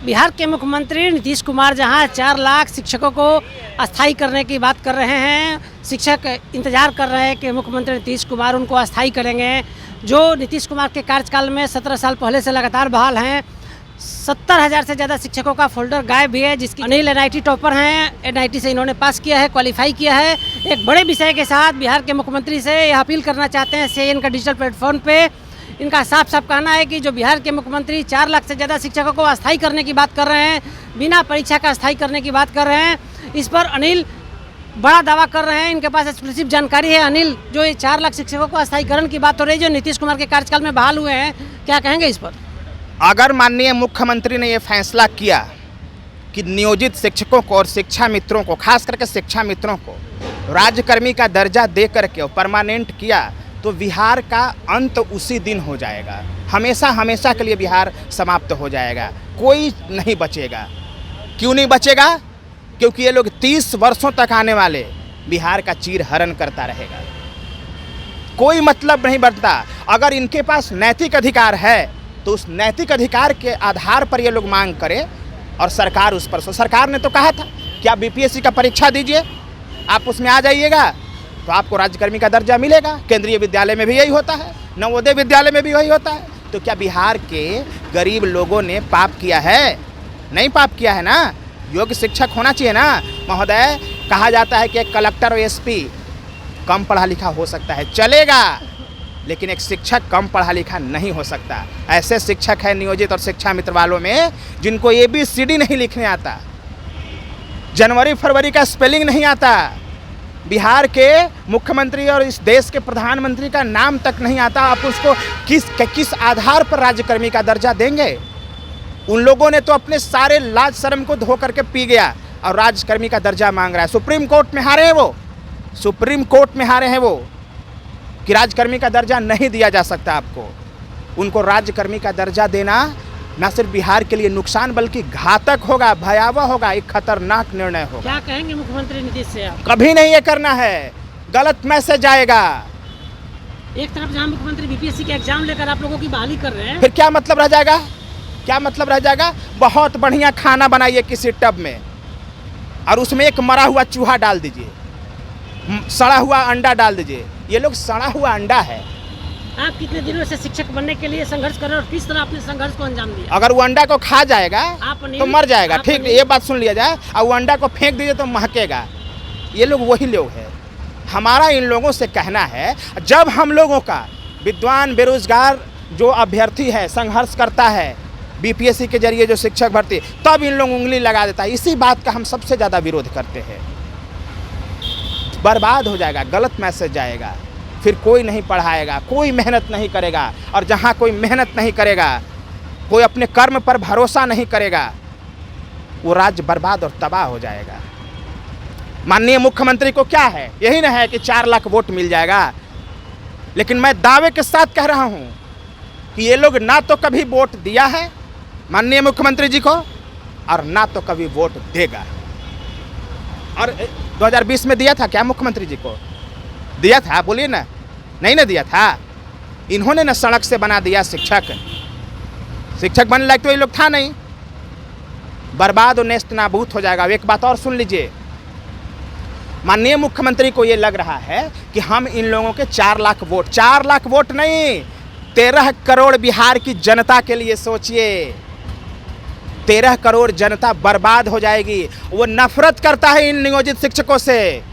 बिहार के मुख्यमंत्री नीतीश कुमार जहां 4 लाख शिक्षकों को अस्थायी करने की बात कर रहे हैं, शिक्षक इंतजार कर रहे हैं कि मुख्यमंत्री नीतीश कुमार उनको अस्थायी करेंगे। जो नीतीश कुमार के कार्यकाल में 17 साल पहले से लगातार बहाल हैं। 70,000 से ज़्यादा शिक्षकों का फोल्डर गायब भी है, जिसकी अनिल NIT टॉपर हैं। NIT से इन्होंने पास किया है, क्वालिफाई किया है। एक बड़े विषय के साथ बिहार के मुख्यमंत्री से यह अपील करना चाहते हैं CN का डिजिटल प्लेटफॉर्म पे। इनका साफ साफ कहना है कि जो बिहार के मुख्यमंत्री 4 लाख से ज़्यादा शिक्षकों को अस्थायी करने की बात कर रहे हैं, बिना परीक्षा का अस्थायी करने की बात कर रहे हैं, इस पर अनिल बड़ा दावा कर रहे हैं। इनके पास एक्सक्लूसिव जानकारी है। अनिल, जो ये 4 लाख शिक्षकों को अस्थायीकरण की बात हो रही है, जो नीतीश कुमार के कार्यकाल में बहाल हुए हैं, क्या कहेंगे इस पर? अगर माननीय मुख्यमंत्री ने ये फैसला किया कि नियोजित शिक्षकों को और शिक्षा मित्रों को, खास करके शिक्षा मित्रों को राज्यकर्मी का दर्जा दे करके परमानेंट किया, तो बिहार का अंत उसी दिन हो जाएगा। हमेशा हमेशा के लिए बिहार समाप्त हो जाएगा, कोई नहीं बचेगा। क्यों नहीं बचेगा? क्योंकि ये लोग 30 वर्षों तक आने वाले बिहार का चीर हरण करता रहेगा। कोई मतलब नहीं बनता। अगर इनके पास नैतिक अधिकार है तो उस नैतिक अधिकार के आधार पर ये लोग मांग करें और सरकार उस पर। सरकार ने तो कहा था कि आप BPSC का परीक्षा दीजिए, आप उसमें आ जाइएगा तो आपको राज्यकर्मी का दर्जा मिलेगा। केंद्रीय विद्यालय में भी यही होता है, नवोदय विद्यालय में भी वही होता है। तो क्या बिहार के गरीब लोगों ने पाप किया है? नहीं पाप किया है ना। योग्य शिक्षक होना चाहिए ना महोदय। कहा जाता है कि एक कलेक्टर और SP कम पढ़ा लिखा हो सकता है, चलेगा, लेकिन एक शिक्षक कम पढ़ा लिखा नहीं हो सकता। ऐसे शिक्षक हैं नियोजित और शिक्षा मित्र वालों में जिनको ABCD नहीं लिखने आता, जनवरी फरवरी का स्पेलिंग नहीं आता, बिहार के मुख्यमंत्री और इस देश के प्रधानमंत्री का नाम तक नहीं आता। आप उसको किस आधार पर राज्यकर्मी का दर्जा देंगे? उन लोगों ने तो अपने सारे लाज शर्म को धो करके पी गया और राज्यकर्मी का दर्जा मांग रहा है। सुप्रीम कोर्ट में हारे हैं वो, सुप्रीम कोर्ट में हारे हैं वो कि राज्यकर्मी का दर्जा नहीं दिया जा सकता आपको। उनको राज्यकर्मी का दर्जा देना न सिर्फ बिहार के लिए नुकसान बल्कि घातक होगा, भयावह होगा, एक खतरनाक निर्णय होगा। क्या कहेंगे मुख्यमंत्री नीतीश से आप? कभी नहीं ये करना है, गलत मैसेज आएगा। एक तरफ जहां मुख्यमंत्री BPSC के एग्जाम लेकर आप लोगों की बहाली कर रहे हैं, फिर क्या मतलब रह जाएगा? क्या मतलब रह जाएगा? बहुत बढ़िया खाना बनाइए किसी टब में और उसमें एक मरा हुआ चूहा डाल दीजिए, सड़ा हुआ अंडा डाल दीजिए। ये लोग सड़ा हुआ अंडा है। आप कितने दिनों से शिक्षक बनने के लिए संघर्ष कर रहे हैं और किस तरह अपने संघर्ष को अंजाम दिया? अगर वो अंडा को खा जाएगा तो मर जाएगा, ठीक, ये बात सुन लिया जाए। और वो अंडा को फेंक दीजिए तो महकेगा। ये लोग वही लोग हैं। हमारा इन लोगों से कहना है, जब हम लोगों का विद्वान बेरोजगार जो अभ्यर्थी है संघर्ष करता है BPSC के जरिए जो शिक्षक भर्ती, तब इन लोग उंगली लगा देता है। इसी बात का हम सबसे ज़्यादा विरोध करते हैं। बर्बाद हो जाएगा, गलत मैसेज जाएगा, फिर कोई नहीं पढ़ाएगा, कोई मेहनत नहीं करेगा। और जहाँ कोई मेहनत नहीं करेगा, कोई अपने कर्म पर भरोसा नहीं करेगा, वो राज्य बर्बाद और तबाह हो जाएगा। माननीय मुख्यमंत्री को क्या है? यही ना है कि 4 लाख वोट मिल जाएगा। लेकिन मैं दावे के साथ कह रहा हूँ कि ये लोग ना तो कभी वोट दिया है माननीय मुख्यमंत्री जी को और ना तो कभी वोट देगा। और 2020 में दिया था क्या मुख्यमंत्री जी को? दिया था? बोलिए ना। नहीं ना दिया था। इन्होंने ना सड़क से बना दिया शिक्षक बनने लायक तो ये लोग था नहीं। बर्बाद और नेस्त नाबूद हो जाएगा। एक बात और सुन लीजिए, माननीय मुख्यमंत्री को ये लग रहा है कि हम इन लोगों के 4 लाख वोट नहीं, 13 करोड़ बिहार की जनता के लिए सोचिए। 13 करोड़ जनता बर्बाद हो जाएगी। वो नफरत करता है इन नियोजित शिक्षकों से।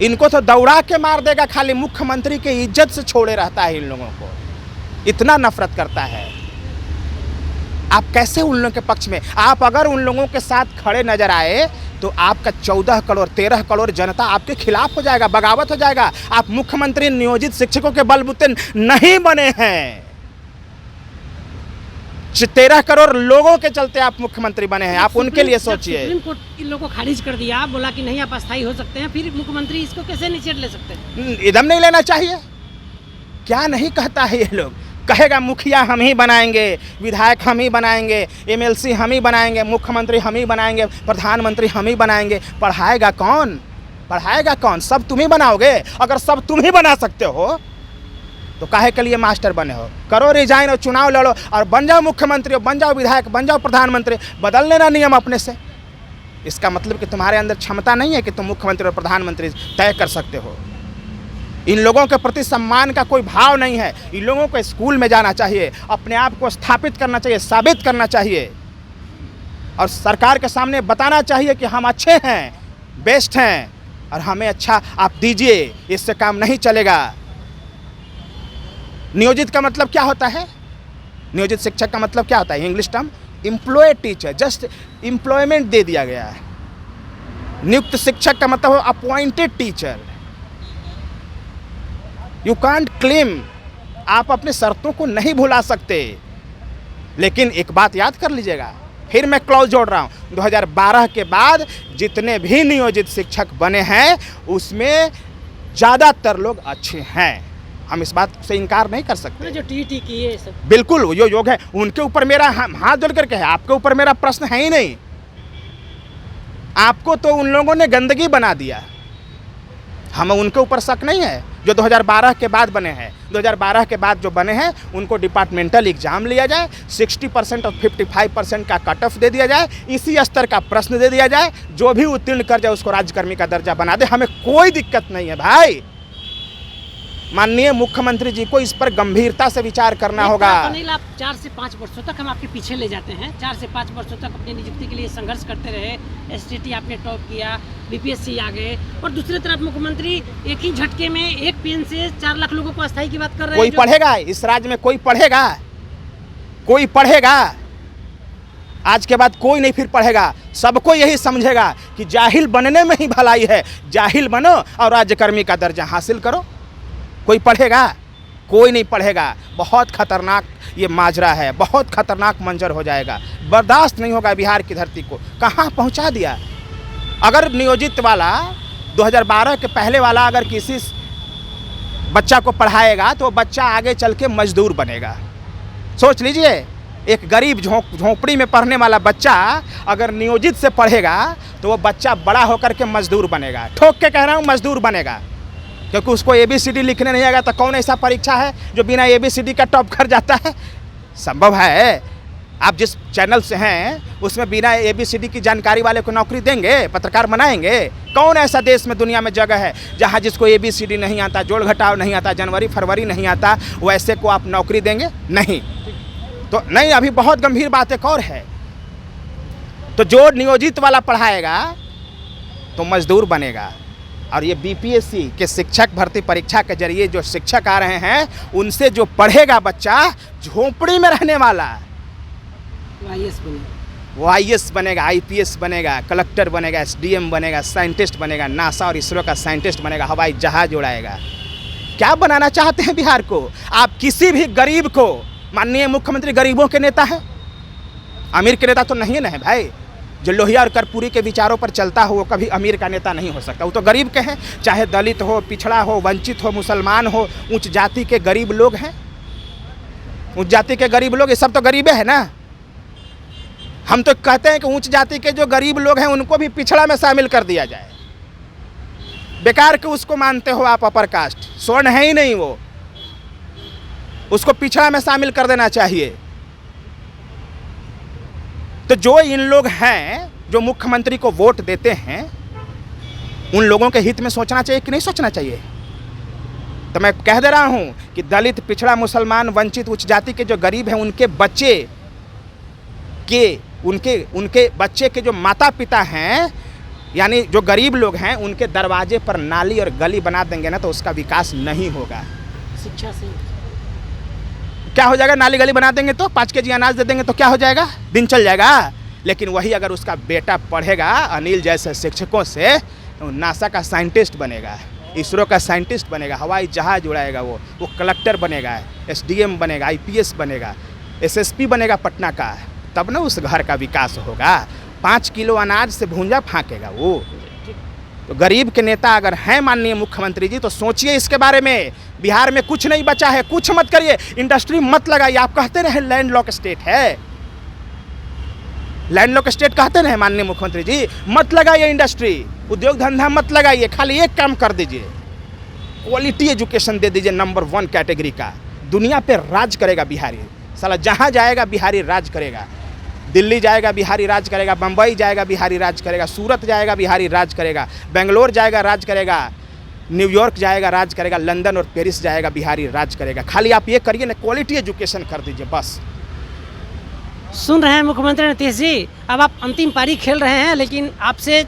इनको तो दौड़ा के मार देगा, खाली मुख्यमंत्री की इज्जत से छोड़े रहता है इन लोगों को, इतना नफरत करता है। आप कैसे उन लोगों के पक्ष में? आप अगर उन लोगों के साथ खड़े नजर आए तो आपका 14 करोड़ 13 करोड़ जनता आपके खिलाफ हो जाएगा, बगावत हो जाएगा। आप मुख्यमंत्री नियोजित शिक्षकों के बलबूते नहीं बने हैं। 13 करोड़ लोगों के चलते आप मुख्यमंत्री बने हैं। आप उनके लिए सोचिए। सुप्रीम कोर्ट इन लोगों को खारिज कर दिया, बोला कि नहीं आप अस्थायी हो सकते हैं, फिर मुख्यमंत्री इसको कैसे निचेड़ ले सकते हैं? एकदम नहीं लेना चाहिए। क्या नहीं कहता है ये लोग? कहेगा मुखिया हम ही बनाएंगे, विधायक हम ही बनाएंगे, MLC हम ही बनाएंगे, मुख्यमंत्री हम ही बनाएंगे, प्रधानमंत्री हम ही बनाएंगे। पढ़ाएगा कौन? पढ़ाएगा कौन? सब तुम ही बनाओगे। अगर सब तुम ही बना सकते हो तो काहे के लिए मास्टर बने हो? करो रिजाइन और चुनाव लड़ो और बन जाओ मुख्यमंत्री, बन जाओ विधायक, बन जाओ प्रधानमंत्री, बदल लेना नियम अपने से। इसका मतलब कि तुम्हारे अंदर क्षमता नहीं है कि तुम मुख्यमंत्री और प्रधानमंत्री तय कर सकते हो। इन लोगों के प्रति सम्मान का कोई भाव नहीं है। इन लोगों को स्कूल में जाना चाहिए, अपने आप को स्थापित करना चाहिए, साबित करना चाहिए और सरकार के सामने बताना चाहिए कि हम अच्छे हैं, बेस्ट हैं और हमें अच्छा आप दीजिए, इससे काम नहीं चलेगा। नियोजित का मतलब क्या होता है? नियोजित शिक्षक का मतलब क्या होता है? English term employ teacher, just employment दे दिया गया है। नियुक्त शिक्षक का मतलब है appointed teacher. You can't claim, आप अपने शर्तों को नहीं भुला सकते। लेकिन एक बात याद कर लीजिएगा, फिर मैं क्लॉज जोड़ रहा हूँ, 2012 के बाद जितने भी नियोजित शिक्षक बने हैं उसमें ज़्यादातर लोग अच्छे हैं। हम इस बात से इनकार नहीं कर सकते। जो टीटी की है सब बिल्कुल जो योग है उनके ऊपर मेरा हाथ जोड़ करके है, आपके ऊपर मेरा प्रश्न है ही नहीं। आपको तो उन लोगों ने गंदगी बना दिया, हमें उनके ऊपर शक नहीं है जो 2012 के बाद बने हैं। 2012 के बाद जो बने हैं उनको डिपार्टमेंटल एग्जाम लिया जाए, 60% और 55% का कट ऑफ दे दिया जाए, इसी स्तर का प्रश्न दे दिया जाए, जो भी उत्तीर्ण कर जाए उसको राज्यकर्मी का दर्जा बना दे, हमें कोई दिक्कत नहीं है भाई। माननीय मुख्यमंत्री जी को इस पर गंभीरता से विचार करना होगा। अनिल, आप 4 से 5 वर्षों तक हम आपके पीछे ले जाते हैं। 4 से 5 वर्षों तक अपनी नियुक्ति के लिए संघर्ष करते रहे। एसटीटी आपने टॉप किया, बीपीएससी आ गए और दूसरी तरफ मुख्यमंत्री एक ही झटके में एक पेन से 4 लाख लोगों को अस्थायी की बात कर रहे हैं। कोई पढ़ेगा इस राज्य में? कोई पढ़ेगा? कोई पढ़ेगा? आज के बाद कोई नहीं फिर पढ़ेगा। सबको यही समझेगा कि जाहिल बनने में ही भलाई है। जाहिल बनो और राज्यकर्मी का दर्जा हासिल करो। कोई पढ़ेगा? कोई नहीं पढ़ेगा। बहुत खतरनाक ये माजरा है, बहुत खतरनाक मंजर हो जाएगा। बर्दाश्त नहीं होगा बिहार की धरती को। कहाँ पहुँचा दिया। अगर नियोजित वाला 2012 के पहले वाला अगर किसी बच्चा को पढ़ाएगा तो बच्चा आगे चल के मजदूर बनेगा। सोच लीजिए, एक गरीब झोंपड़ी में पढ़ने वाला बच्चा अगर नियोजित से पढ़ेगा तो वो बच्चा बड़ा होकर के मजदूर बनेगा। ठोक के कह रहा हूँ, मजदूर बनेगा, क्योंकि उसको ABCD लिखने नहीं आएगा। तो कौन ऐसा परीक्षा है जो बिना ABCD का टॉप कर जाता है? संभव है? आप जिस चैनल से हैं उसमें बिना ABCD की जानकारी वाले को नौकरी देंगे, पत्रकार बनाएंगे? कौन ऐसा देश में दुनिया में जगह है जहां जिसको ABCD नहीं आता, जोड़ घटाव नहीं आता, जनवरी फरवरी नहीं आता, वैसे को आप नौकरी देंगे? नहीं। तो नहीं, अभी बहुत गंभीर बात एक और है। तो जो नियोजित वाला पढ़ाएगा तो मजदूर बनेगा। और ये BPSC के शिक्षक भर्ती परीक्षा के जरिए जो शिक्षक आ रहे हैं उनसे जो पढ़ेगा बच्चा झोंपड़ी में रहने वाला, वो IAS बनेगा, IPS बनेगा, कलेक्टर बनेगा, SDM बनेगा, साइंटिस्ट बनेगा, नासा और इसरो का साइंटिस्ट बनेगा, हवाई जहाज उड़ाएगा। क्या बनाना चाहते हैं बिहार को आप? किसी भी गरीब को, माननीय मुख्यमंत्री गरीबों के नेता हैं, अमीर के नेता तो नहीं ना है भाई। जो लोहिया और कर्पूरी के विचारों पर चलता हो वो कभी अमीर का नेता नहीं हो सकता। वो तो गरीब के हैं, चाहे दलित हो, पिछड़ा हो, वंचित हो, मुसलमान हो, उच्च जाति के गरीब लोग हैं। उच्च जाति के गरीब लोग ये सब तो गरीबे हैं ना। हम तो कहते हैं कि उच्च जाति के जो गरीब लोग हैं उनको भी पिछड़ा में शामिल कर दिया जाए। बेकार के उसको मानते हो आप अपर कास्ट, स्वर्ण है ही नहीं वो, उसको पिछड़ा में शामिल कर देना चाहिए। तो जो इन लोग हैं जो मुख्यमंत्री को वोट देते हैं उन लोगों के हित में सोचना चाहिए कि नहीं सोचना चाहिए? तो मैं कह दे रहा हूं कि दलित, पिछड़ा, मुसलमान, वंचित, उच्च जाति के जो गरीब हैं उनके बच्चे के जो माता पिता हैं, यानी जो गरीब लोग हैं, उनके दरवाजे पर नाली और गली बना देंगे ना तो उसका विकास नहीं होगा। शिक्षा से क्या हो जाएगा? नाली गली बना देंगे तो 5 kg अनाज दे देंगे तो क्या हो जाएगा? दिन चल जाएगा। लेकिन वही अगर उसका बेटा पढ़ेगा अनिल जैसे शिक्षकों से तो नासा का साइंटिस्ट बनेगा, इसरो का साइंटिस्ट बनेगा, हवाई जहाज उड़ाएगा, वो कलेक्टर बनेगा, SDM बनेगा, IPS बनेगा, SSP बनेगा पटना का, तब ना उस घर का विकास होगा। 5 किलो अनाज से भूंजा फाँकेगा वो। तो गरीब के नेता अगर हैं माननीय मुख्यमंत्री जी तो सोचिए इसके बारे में। बिहार में कुछ नहीं बचा है, कुछ मत करिए, इंडस्ट्री मत लगाइए। आप कहते रहे लैंड लॉक स्टेट है, लैंड लॉक स्टेट कहते रहे माननीय मुख्यमंत्री जी, मत लगाइए इंडस्ट्री, उद्योग धंधा मत लगाइए, खाली एक काम कर दीजिए, क्वालिटी एजुकेशन दे दीजिए नंबर 1 कैटेगरी का। दुनिया पे राज करेगा बिहारी, साला जहाँ जाएगा बिहारी राज करेगा। दिल्ली जाएगा बिहारी राज करेगा, बम्बई जाएगा बिहारी राज करेगा, सूरत जाएगा बिहारी राज करेगा, बेंगलोर जाएगा राज करेगा, न्यूयॉर्क जाएगा राज करेगा, लंदन और पेरिस जाएगा बिहारी राज करेगा। खाली आप ये करिए ना, क्वालिटी एजुकेशन कर दीजिए बस। सुन रहे हैं मुख्यमंत्री नीतीश जी, अब आप अंतिम पारी खेल रहे हैं, लेकिन आपसे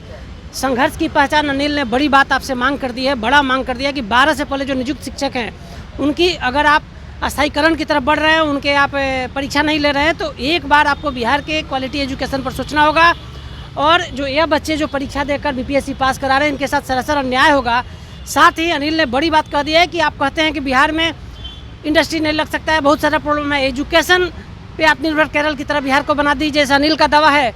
संघर्ष की पहचान अनिल ने बड़ी बात आपसे मांग कर दी है, बड़ा मांग कर दिया कि 12 से पहले जो नियुक्त शिक्षक हैं उनकी अगर आप अस्थायीकरण की तरफ बढ़ रहे हैं, उनके आप परीक्षा नहीं ले रहे हैं, तो एक बार आपको बिहार के क्वालिटी एजुकेशन पर सोचना होगा। और जो यह बच्चे जो परीक्षा देकर बीपीएससी पास करा रहे हैं, इनके साथ सरासर अन्याय होगा। साथ ही अनिल ने बड़ी बात कह दी है कि आप कहते हैं कि बिहार में इंडस्ट्री नहीं लग सकता है, बहुत सारा प्रॉब्लम है, एजुकेशन पे आत्मनिर्भर केरल की तरह बिहार को बना दीजिए। जैसा अनिल का दावा है,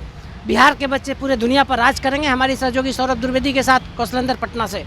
बिहार के बच्चे पूरे दुनिया पर राज करेंगे। हमारी सहयोगी सौरभ द्विवेदी के साथ कौशलेंद्र पटना से।